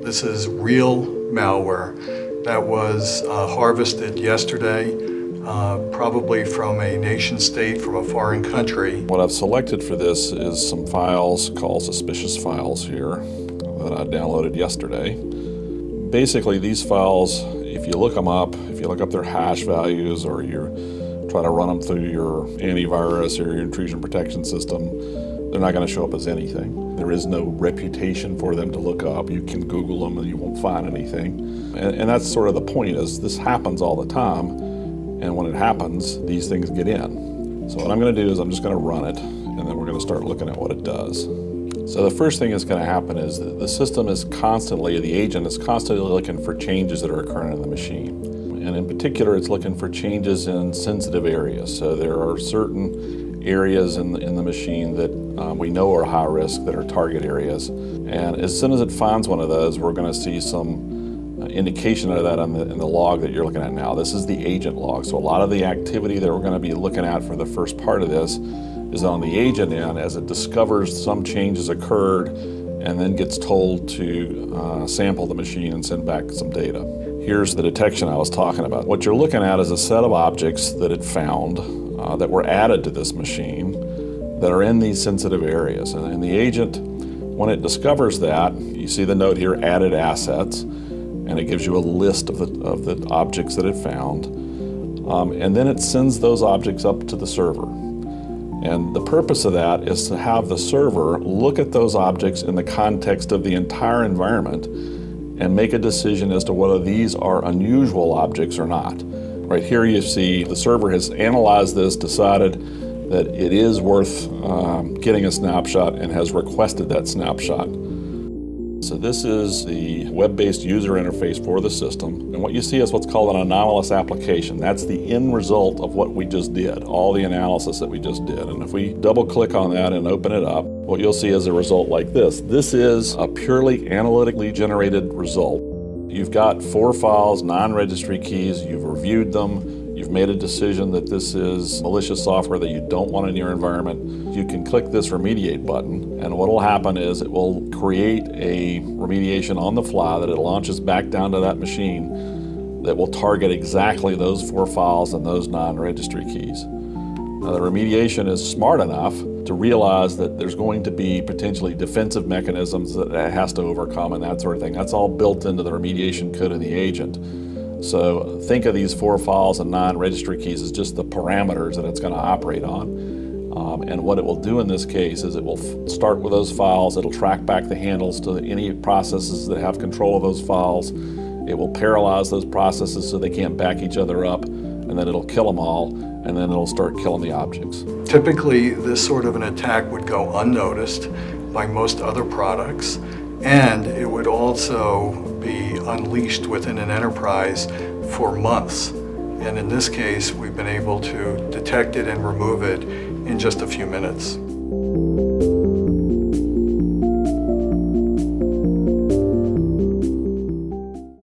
This is real malware that was harvested yesterday, probably from a nation state, from a foreign country. What I've selected for this is some files called suspicious files here that I downloaded yesterday. Basically, these files, if you look them up, if you look up their hash values or you try to run them through your antivirus or your intrusion protection system, they're not going to show up as anything. There is no reputation for them to look up. You can Google them and you won't find anything. And that's sort of the point, is this happens all the time, and when it happens, these things get in. So what I'm going to do is I'm just going to run it, and then we're going to start looking at what it does. So the first thing that's going to happen is that the system is constantly, the agent is constantly looking for changes that are occurring in the machine. And in particular, it's looking for changes in sensitive areas. So there are certain areas in the machine that we know are high risk, that are target areas. And as soon as it finds one of those, we're going to see some indication of that in the log that you're looking at now. This is the agent log. So a lot of the activity that we're going to be looking at for the first part of this is on the agent end as it discovers some changes occurred and then gets told to sample the machine and send back some data. Here's the detection I was talking about. What you're looking at is a set of objects that it found that were added to this machine that are in these sensitive areas. And the agent, when it discovers that, you see the note here, added assets, and it gives you a list of the objects that it found. And then it sends those objects up to the server. And the purpose of that is to have the server look at those objects in the context of the entire environment and make a decision as to whether these are unusual objects or not. Right here you see the server has analyzed this, decided that it is worth getting a snapshot, and has requested that snapshot. So this is the web-based user interface for the system. And what you see is what's called an anomalous application. That's the end result of what we just did, all the analysis that we just did. And if we double-click on that and open it up, what you'll see is a result like this. This is a purely analytically generated result. You've got 4 files, non-registry keys, you've reviewed them, you've made a decision that this is malicious software that you don't want in your environment. You can click this remediate button, and what will happen is it will create a remediation on the fly that it launches back down to that machine that will target exactly those 4 files and those non-registry keys. Now, the remediation is smart enough to realize that there's going to be potentially defensive mechanisms that it has to overcome and that sort of thing. That's all built into the remediation code of the agent. So think of these 4 files and non-registry keys as just the parameters that it's going to operate on. And what it will do in this case is it will start with those files, it'll track back the handles to any processes that have control of those files. It will paralyze those processes so they can't back each other up, and then it'll kill them all, and then it'll start killing the objects. Typically, this sort of an attack would go unnoticed by most other products, and it would also be unleashed within an enterprise for months. And in this case, we've been able to detect it and remove it in just a few minutes.